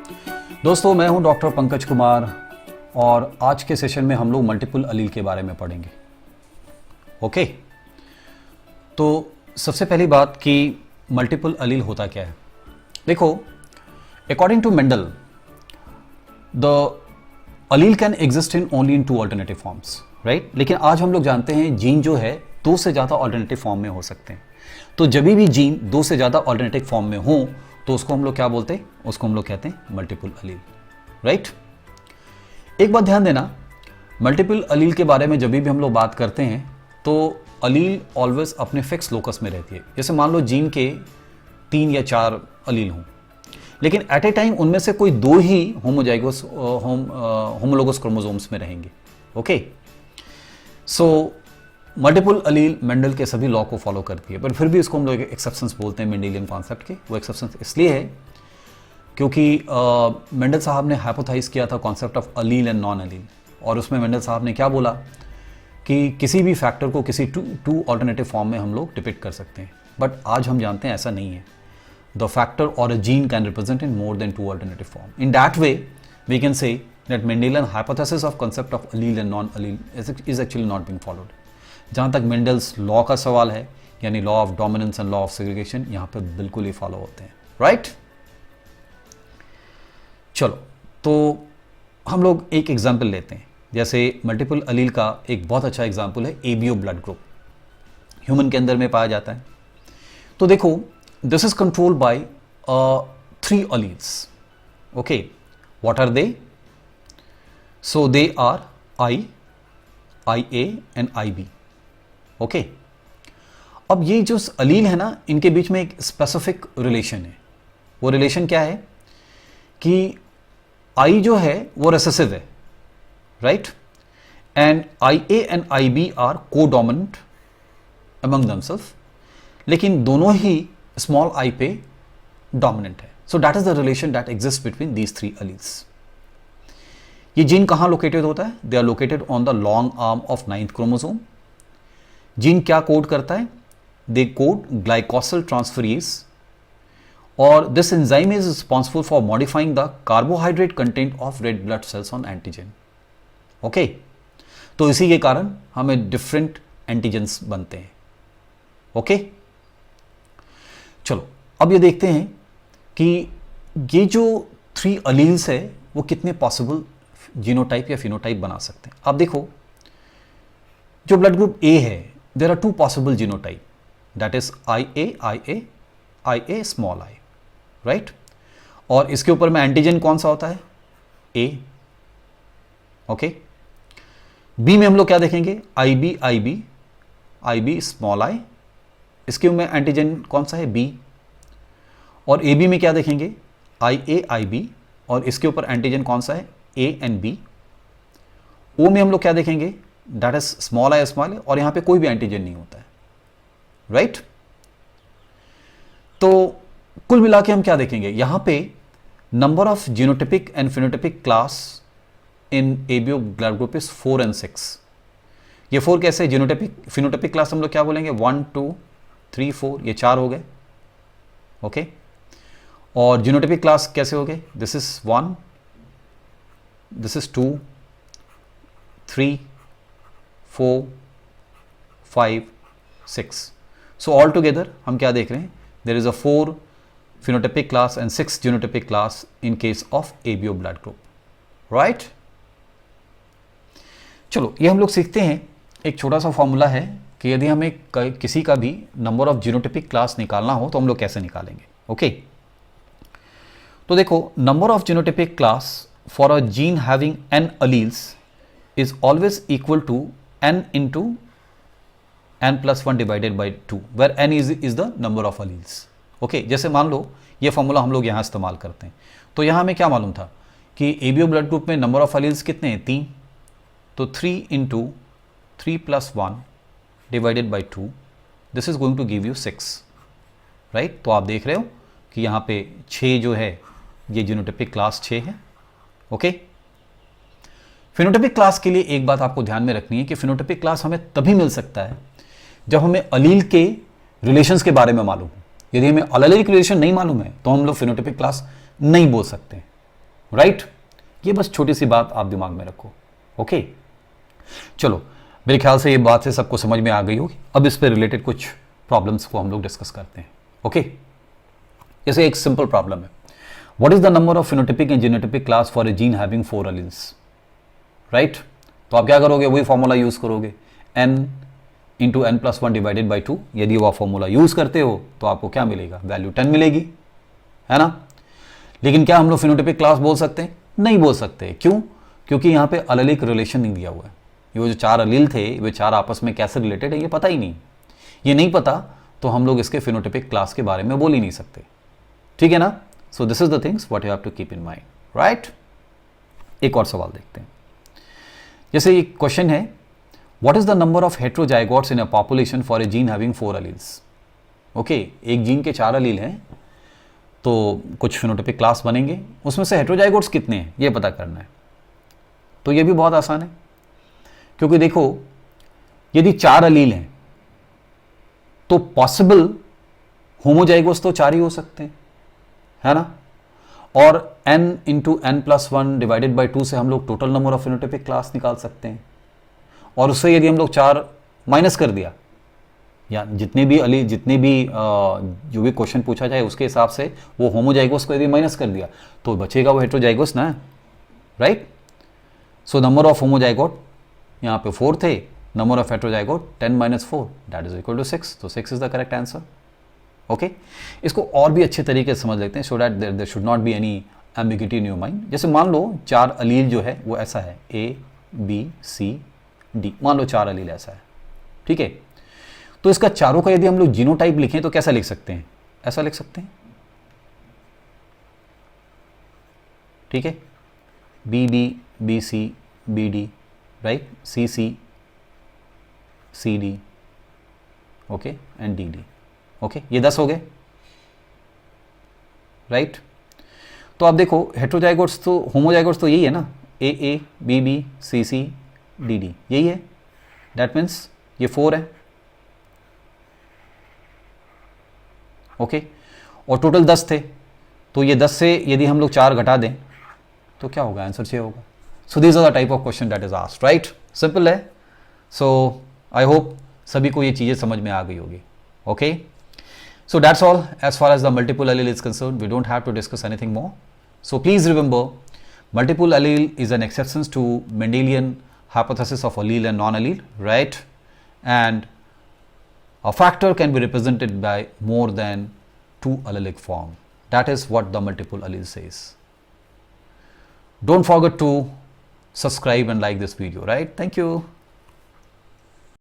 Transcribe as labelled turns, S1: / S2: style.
S1: दोस्तों, मैं हूं डॉक्टर पंकज कुमार और आज के सेशन में हम लोग मल्टीपल अलील के बारे में पढ़ेंगे। ओके, तो सबसे पहली बात कि मल्टीपल अलील होता क्या है। देखो, according to Mendel the allele can exist in only in 2 alternative forms, right. लेकिन आज हम लोग जानते हैं जीन जो है 2 से ज़्यादा अल्टरनेटिव फॉर्म में हो सकते हैं। तो जब भी जीन 2 से ज़्यादा अल्टरनेटिव फॉर्म में हो तो उसको हम लोग क्या बोलते हैं? उसको हम लोग कहते हैं मल्टीपल अलील, राइट। एक बात ध्यान देना, मल्टीपल अलील के बारे में जब भी हम लोग बात करते हैं तो अलील ऑलवेज अपने फिक्स लोकस में रहती है। जैसे मान लो जीन के 3 या 4 अलील हों, लेकिन एट ए टाइम उनमें से कोई 2 ही होमोलोगस क्रोमोसोम्स में रहेंगे। ओके, सो मल्टीपल अलील मेंडल के सभी लॉ को फॉलो करती है, पर फिर भी इसको हम लोग एक्सेप्शंस बोलते हैं मेंडेलियन कॉन्सेप्ट के। वो एक्सेप्शंस इसलिए है क्योंकि मेंडल साहब ने हाइपोथाइज किया था concept of allele and non अलील, और उसमें मेंडल साहब ने क्या बोला कि किसी भी फैक्टर को किसी टू अल्टरनेटिव फॉर्म में हम लोग डिपिक्ट कर सकते हैं। बट आज हम जानते हैं ऐसा नहीं है। द फैक्टर और a gene can represent in more than 2 alternative form. In that way we can say that Mendelian hypothesis of concept of allele and non allele is actually not being followed. जहाँ तक Mendel's law का सवाल है, यानी law of dominance and law of segregation, यहाँ पे बिल्कुल ही follow होते हैं, राइट। चलो, तो हम लोग एक एग्जाम्पल लेते हैं। जैसे मल्टीपल अलील का एक बहुत अच्छा एग्जाम्पल है एबीओ ब्लड ग्रुप, ह्यूमन के अंदर में पाया जाता है। तो देखो, this is controlled by 3 alleles. Okay, what are they? So they are I, IA and IB। Okay, अब ये जो अलील है ना, इनके बीच में एक स्पेसिफिक रिलेशन है। वो रिलेशन क्या है कि I जो है वो रेसेसिव है, right, and IA and IB are codominant among themselves, लेकिन दोनों ही स्मॉल i पे डोमिनेंट है। So that is the relation that exist between these 3 alleles. ये जीन कहाँ लोकेटेड होता है? They are located on the long arm of 9th chromosome. Gene क्या कोड करता है? दे कोड ग्लाइकोसिल ट्रांसफरेज, और this enzyme is responsible for modifying the carbohydrate content of red blood cells on antigen. Okay, तो इसी के कारण हमें different antigens बनते हैं। ओके, चलो अब ये देखते हैं कि ये जो 3 अलील्स है वो कितने पॉसिबल जीनोटाइप या फिनोटाइप बना सकते हैं। अब देखो, जो ब्लड ग्रुप ए है, there are 2 possible genotype, that is IA small i, right. और इसके ऊपर में एंटीजन कौन सा होता है? A। ओके, बी में हम लोग क्या देखेंगे? IB स्मॉल i, इसके में एंटीजन कौन सा है? B। और AB में क्या देखेंगे? IB, और इसके ऊपर एंटीजन कौन सा है? A and B। O में हम लोग क्या देखेंगे? That is small i small, और यहां पे कोई भी एंटीजन नहीं होता है, राइट। तो कुल मिला के हम क्या देखेंगे? यहां पे number of genotypic and phenotypic class in ABO blood group is 4 and 6। ये 4 कैसे? जीनोटिपिक फिनोटिपिक क्लास हम लोग क्या बोलेंगे? 1 2 3 4, ये 4 हो गए। ओके, और जीनोटिपिक क्लास कैसे हो गए? This is 1, this is 2 3 4 5 6। so all together हम क्या देख रहे हैं? there is a 4 phenotypic class and 6 genotypic class in case of ABO blood group, right। चलो, ये हम लोग सीखते हैं। एक छोटा सा फॉर्मूला है कि यदि हमें किसी का भी नंबर ऑफ जीनोटिपिक क्लास निकालना हो तो हम लोग कैसे निकालेंगे। ओके, तो देखो, number of genotypic class for a gene having n alleles is always equal to n into n plus 1 divided by 2, where n is the number of alleles। Okay, जैसे मान लो ये फॉर्मूला हम लोग यहाँ इस्तेमाल करते हैं, तो यहाँ हमें क्या मालूम था कि एबीओ ब्लड ग्रुप में नंबर ऑफ अलील्स कितने हैं? 3। तो 3 into 3 plus 1 divided by 2, this is going to give you 6, right. तो आप देख रहे हो कि यहाँ पे 6 जो है ये जीनोटिपिक क्लास 6 है। ओके, फिनोटाइपिक क्लास के लिए एक बात आपको ध्यान में रखनी है कि फिनोटाइपिक क्लास हमें तभी मिल सकता है जब हमें अलील के रिलेशंस के बारे में मालूम हो। यदि हमें अलील रिलेशन नहीं मालूम है तो हम लोग फिनोटाइपिक क्लास नहीं बोल सकते, राइट? ये बस छोटी सी बात आप दिमाग में रखो। ओके, चलो मेरे ख्याल से ये बात से सबको समझ में आ गई होगी। अब इस पे रिलेटेड कुछ प्रॉब्लम्स को हम लोग डिस्कस करते हैं। ओके, जैसे एक सिंपल प्रॉब्लम है, what is the number of phenotypic and genotypic class for a gene having 4 alleles, right? तो आप क्या करोगे, वही फॉर्मूला यूज करोगे, n into n plus 1 divided by 2। यदि वो आप फॉर्मूला यूज करते हो तो आपको क्या मिलेगा, वैल्यू 10 मिलेगी, है ना? लेकिन क्या हम लोग फिनोटिपिक क्लास बोल सकते हैं? नहीं बोल सकते। क्यों? क्योंकि यहाँ पे अलेलिक रिलेशन नहीं दिया हुआ है। ये जो 4 अलील थे वे 4 आपस में कैसे रिलेटेड है ये पता ही नहीं। ये नहीं पता तो हम लोग इसके फिनोटिपिक क्लास के बारे में बोल ही नहीं सकते, ठीक है ना? So this is the things what you have to keep in mind, right? एक और सवाल देखते हैं। जैसे एक क्वेश्चन है, what is the number of heterozygotes in a population for a gene having 4 alleles? Okay, एक जीन के 4 अलील हैं तो कुछ फिनोटिपिक क्लास बनेंगे, उसमें से हेट्रोजाइगोट्स कितने हैं ये पता करना है। तो ये भी बहुत आसान है, क्योंकि देखो यदि 4 अलील हैं तो पॉसिबल होमोजाइगोस तो 4 ही हो सकते हैं, है ना? और n into n plus 1 divided by 2 से हम लोग total number of phenotypic class निकाल सकते हैं। और उससे यदि हम लोग 4 माइनस कर दिया, या जितने भी जो भी क्वेश्चन पूछा जाए उसके हिसाब से वो होमोजाइगोस को यदि माइनस कर दिया तो बचेगा वो हेट्रोजाइगोस ना, right? So number of homozygote यहाँ पे 4 थे, number of heterozygote 10 minus 4 that is equal to 6। तो 6 is the correct answer. Okay, इसको और भी अच्छे तरीके से समझ लेते हैं, so that there should not be any ambiguity in your mind. जैसे मान लो 4 अलील जो है वो ऐसा है, A B C D, मान लो 4 अलील ऐसा है, ठीक है? तो इसका चारों का यदि हम लोग जीनोटाइप लिखें तो कैसा लिख सकते हैं? ऐसा लिख सकते हैं, ठीक है? BB BC BD, right? CC CD, okay, and DD। Okay, ये 10 हो गए, राइट? तो आप देखो हेट्रोजाइगोट्स तो होमोजाइगोट्स तो यही है ना, AA BB CC DD, यही है। दैट मीन्स ये 4 है, ओके? और टोटल 10 थे, तो ये 10 से यदि हम लोग 4 घटा दें तो क्या होगा, आंसर 6 होगा। So this are the type of question that is asked, right? Simple है। सो आई होप सभी को ये चीज़ें समझ में आ गई होगी। Okay, so that's all as far as the multiple allele is concerned. We don't have to discuss anything more. So please remember, multiple allele is an exception to Mendelian hypothesis of allele and non-allele, right? And a factor can be represented by more than 2 allelic form. That is what the multiple allele says. Don't forget to subscribe and like this video, right? Thank you.